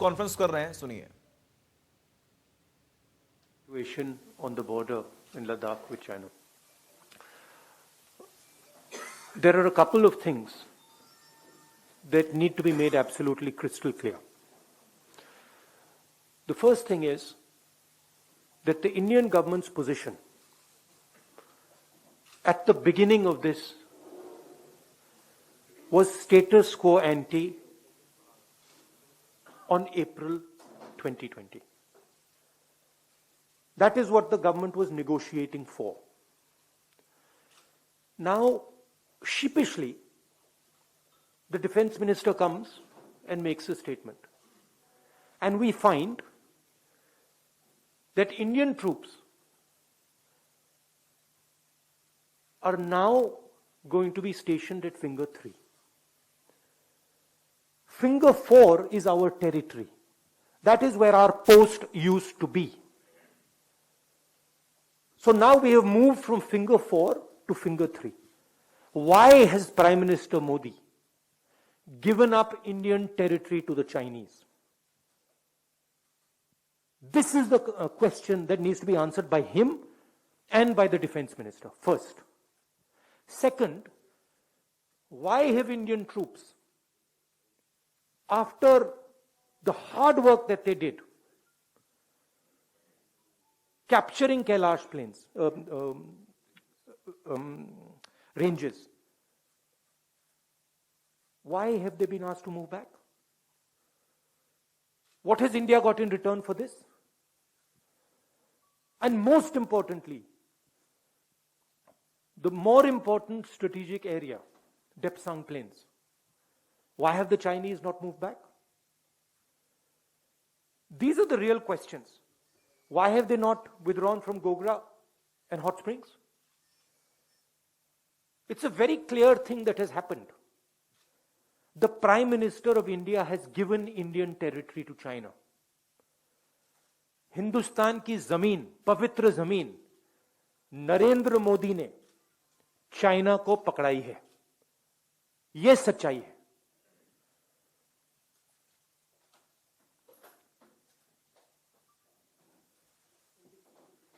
Conference कर रहे हैं, सुनिए। Situation on the border in Ladakh with China. There are a couple of things that need to be made absolutely crystal clear. The first thing is that the Indian government's position at the beginning of this was status quo ante on April 2020. That is what the government was negotiating for. Now, sheepishly, the defense minister comes and makes a statement. And we find that Indian troops are now going to be stationed at Finger 3. Finger 4 is our territory. That is where our post used to be. So now we have moved from Finger 4 to Finger 3. Why has Prime Minister Modi given up Indian territory to the Chinese? This is the question that needs to be answered by him and by the defense minister, first. Second, why have Indian troops, after the hard work that they did, capturing Kailash plains, ranges, why have they been asked to move back? What has India got in return for this? And most importantly, the more important strategic area, Depsang Plains, why have the Chinese not moved back? These are the real questions. Why have they not withdrawn from Gogra and Hot Springs? It's a very clear thing that has happened. The Prime Minister of India has given Indian territory to China. Hindustan की जमीन, पवित्र जमीन, नरेंद्र मोदी ने China को पकड़ाई है। यह सच्चाई है।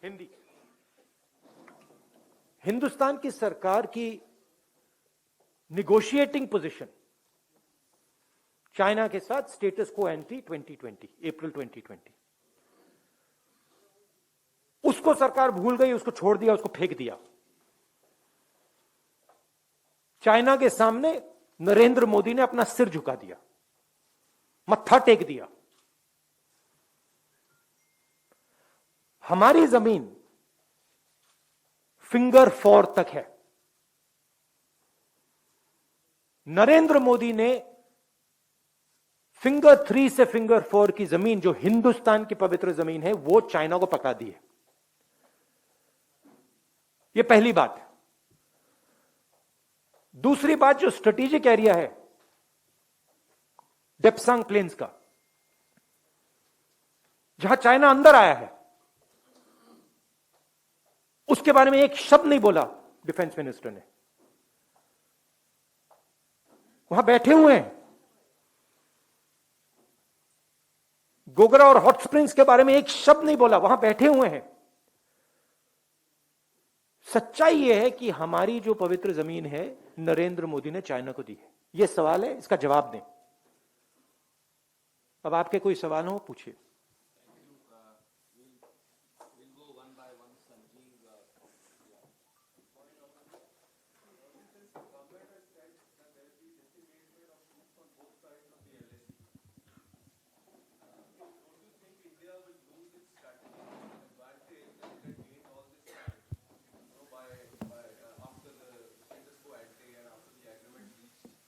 हिंदी। हिंदुस्तान की सरकार की निगोशिएटिंग पोजीशन चाइना के साथ स्टेटस को एंटी 2020, अप्रैल 2020, उसको सरकार भूल गई, उसको छोड़ दिया, उसको फेंक दिया। चाइना के सामने नरेंद्र मोदी ने अपना सिर झुका दिया, मत्था टेक दिया। हमारी जमीन फिंगर 4 तक है। नरेंद्र मोदी ने फिंगर 3 से फिंगर 4 की जमीन, जो हिंदुस्तान की पवित्र जमीन है, वो चाइना को पकड़ा दी है। यह पहली बात है। दूसरी बात, जो स्ट्रेटेजिक एरिया है डेप्सांग प्लेन्स का, जहां चाइना अंदर आया है, उसके बारे में एक शब्द नहीं बोला डिफेंस मिनिस्टर ने। वहां बैठे हुए हैं। गोगरा और हॉट स्प्रिंग्स के बारे में एक शब्द नहीं बोला, वहां बैठे हुए हैं। सच्चाई यह है कि हमारी जो पवित्र जमीन है, नरेंद्र मोदी ने चाइना को दी है। यह सवाल है, इसका जवाब दें। अब आपके कोई सवाल हो, पूछिए।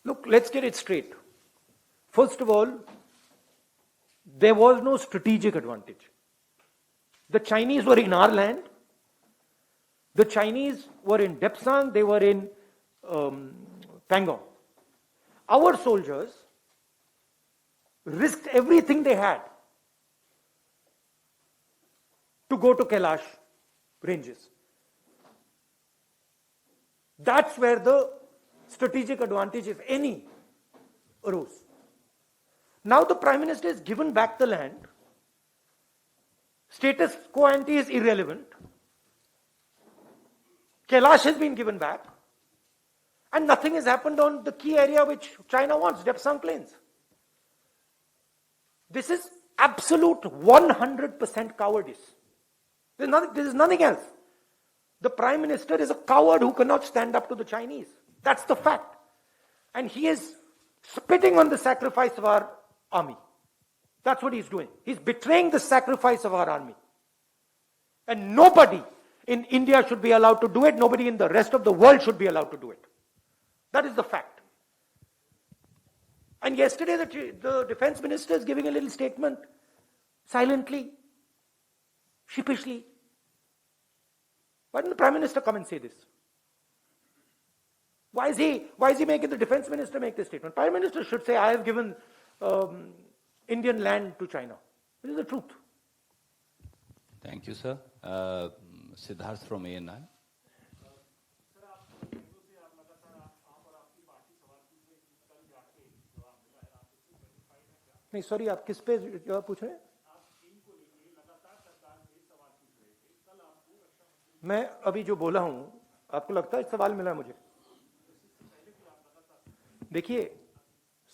Look, let's get it straight. First of all, there was no strategic advantage. The Chinese were in our land. The Chinese were in Depsang, they were in Pangong. Our soldiers risked everything they had to go to Kailash ranges. That's where the strategic advantage, if any, arose. Now the Prime Minister has given back the land. Status quo ante is irrelevant. Kailash has been given back. And nothing has happened on the key area which China wants, Depsang Plains. This is absolute 100% cowardice. There is nothing else. The Prime Minister is a coward who cannot stand up to the Chinese. That's the fact. And he is spitting on the sacrifice of our army. That's what he's doing. He's betraying the sacrifice of our army. And nobody in India should be allowed to do it. Nobody in the rest of the world should be allowed to do it. That is the fact. And yesterday the defense minister is giving a little statement, silently, sheepishly. Why didn't the Prime Minister come and say this? Why is he making the defense minister make this statement? Prime Minister should say, I have given Indian land to China. This is the truth. Thank you, sir. Siddharth from ANI. नहीं sorry, आप किस पे जवाब पूछ रहे हैं? मैं अभी जो बोला हूं, आपको लगता है सवाल मिला मुझे? देखिए,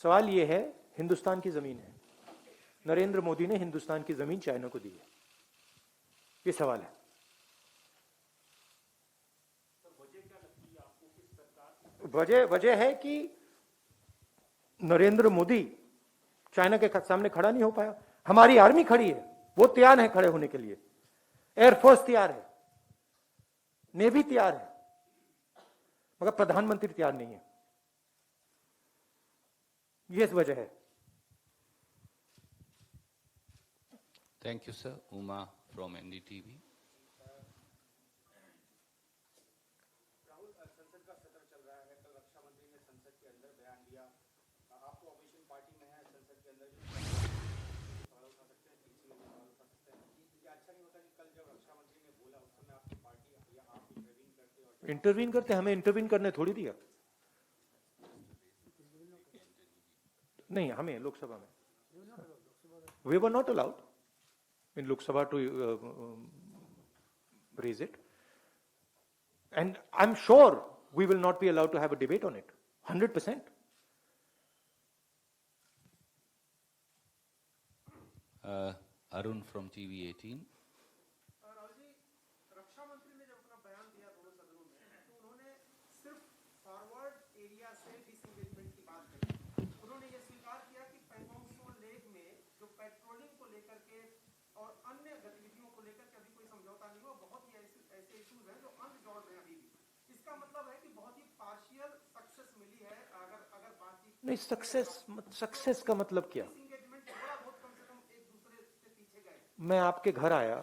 सवाल ये है, हिंदुस्तान की जमीन है, नरेंद्र मोदी ने हिंदुस्तान की जमीन चाइना को दी है, ये सवाल है। वजह है कि नरेंद्र मोदी चाइना के सामने खड़ा नहीं हो पाया। हमारी आर्मी खड़ी है, वो तैयार है खड़े होने के लिए, एयरफोर्स तैयार है, नेवी तैयार है, मगर प्रधानमंत्री तैयार नहीं है। ये वजह है। Thank you sir. Uma from NDTV. Intervene करते, हमें इंटरवीन करने थोड़ी दिया। नहीं, हमें लोकसभा में we were not allowed in Lok Sabha to raise it, and I'm sure we will not be allowed to have a debate on it 100%. Arun from TV18. नहीं, success का मतलब क्या? मैं आपके घर आया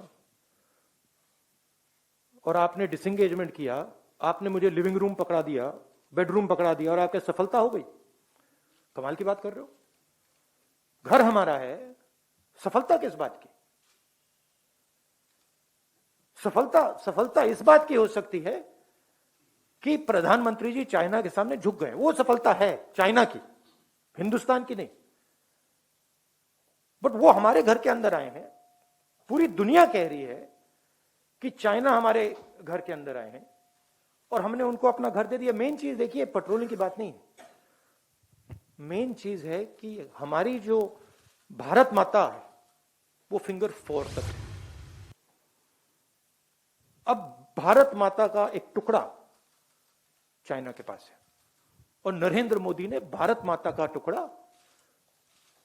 और आपने डिसएंगेजमेंट किया, आपने मुझे लिविंग रूम पकड़ा दिया, बेडरूम पकड़ा दिया और आपके सफलता हो गई? कमाल की बात कर रहे हो। घर हमारा है, सफलता किस बात की? सफलता इस बात की हो सकती है कि प्रधानमंत्री जी चाइना के सामने झुक गए, वो सफलता है चाइना की, हिंदुस्तान की नहीं। बट वो हमारे घर के अंदर आए हैं, पूरी दुनिया कह रही है कि चाइना हमारे घर के अंदर आए हैं और हमने उनको अपना घर दे दिया। मेन चीज देखिए, पेट्रोलिंग की बात नहीं है, मेन चीज है कि हमारी जो भारत माता है वो फिंगर 4 तक है। अब भारत माता का एक टुकड़ा चाइना के पास है और नरेंद्र मोदी ने भारत माता का टुकड़ा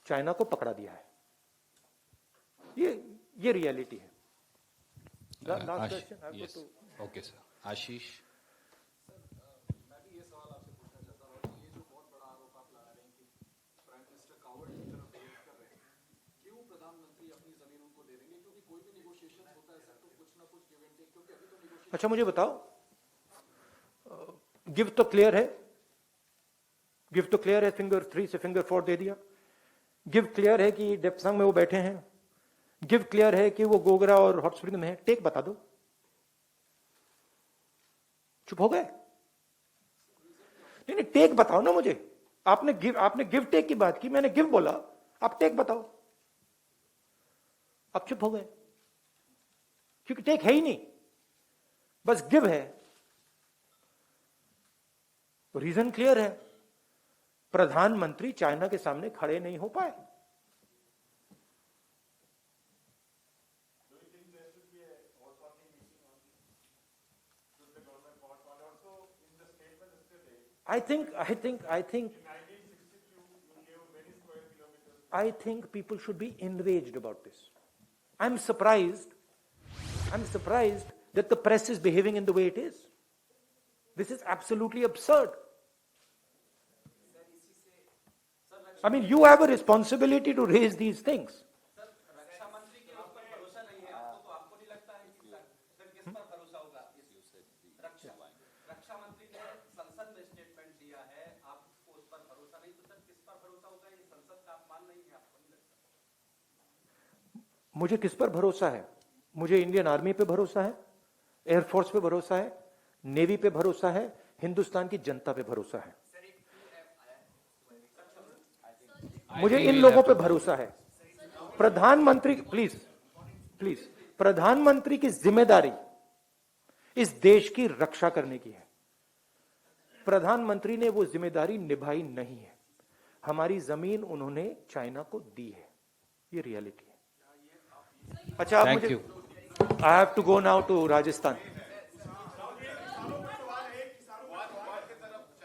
चाइना को पकड़ा दिया है। ये रियलिटी है। Okay sir. आशीष। मैं भी ये सवाल आपसे पूछना चाहता हूँ कि ये जो बहुत बड़ा आरोप आप लगा रहे हैं कि प्राइम मिनिस्टर कावर्ड की तरफ बिहेव कर रहे हैं, क्यों प्रधानमंत्री अपनी जमीन उनको दे देंगे? क्योंकि कोई भी नेगोशिएशन होता है सर, तो कुछ ना कुछ गिव एंड टेक, क्योंकि अभी तो नेगोशिएशन। अच्छा मुझे बताओ, गिव तो क्लियर है, गिव तो क्लियर है, फिंगर 3 से फिंगर 4 दे दिया। गिव क्लियर है कि डेप्सांग में वो बैठे हैं, गिव क्लियर है कि वो गोगरा और हॉट स्प्रिंग में है। टेक बता दो। चुप हो गए? नहीं, टेक बताओ ना मुझे। आपने गिव टेक की बात की, मैंने गिव बोला, आप टेक बताओ, आप चुप हो गए क्योंकि टेक है ही नहीं, बस गिव है। रीजन क्लियर है, प्रधानमंत्री चाइना के सामने खड़े नहीं हो पाए। I think people should be enraged about this. I'm surprised that the press is behaving in the way it is. This is absolutely absurd. I mean, you have a responsibility to raise these things. मुझे किस पर भरोसा है? मुझे Indian army पे भरोसा है, air force पे भरोसा है, नेवी पे भरोसा है, हिंदुस्तान की जनता पे भरोसा है। मुझे इन लोगों पे भरोसा है। प्रधानमंत्री, प्लीज प्रधानमंत्री की जिम्मेदारी इस देश की रक्षा करने की है। प्रधानमंत्री ने वो जिम्मेदारी निभाई नहीं है। हमारी जमीन उन्होंने चाइना को दी है, ये रियलिटी है। अच्छा, आप मुझे, I have to go now to Rajasthan.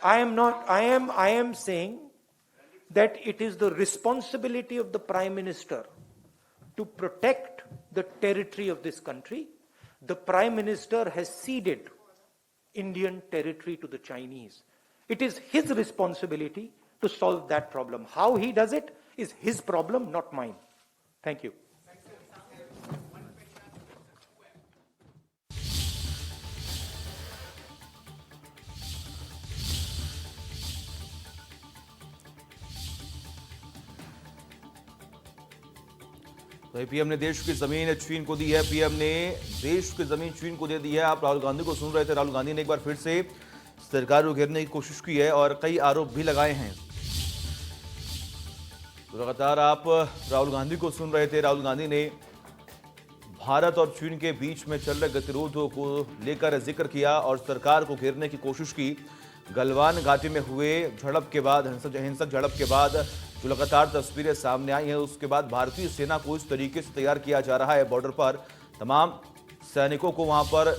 I am saying that it is the responsibility of the Prime Minister to protect the territory of this country. The Prime Minister has ceded Indian territory to the Chinese. It is his responsibility to solve that problem. How he does it is his problem, not mine. Thank you. तो PM ने देश की जमीन चीन को दी है। PM ने देश की जमीन चीन को दे दी है। आप राहुल गांधी को सुन रहे थे। राहुल गांधी ने एक बार फिर से सरकार को घेरने की कोशिश की है और कई आरोप भी लगाए हैं। तो लगातार आप राहुल गांधी को सुन रहे थे। राहुल गांधी ने भारत और चीन के बीच में चल रहे गतिरोधों को लेकर जिक्र किया और सरकार को घेरने की कोशिश की। गलवान घाटी में हुए झड़प के बाद, हिंसक झड़प के बाद जो लगातार तस्वीरें सामने आई हैं, उसके बाद भारतीय सेना को इस तरीके से तैयार किया जा रहा है। बॉर्डर पर तमाम सैनिकों को वहां पर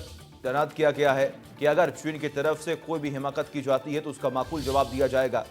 तैनात किया गया है कि अगर चीन की तरफ से कोई भी हिमाकत की जाती है तो उसका माकूल जवाब दिया जाएगा।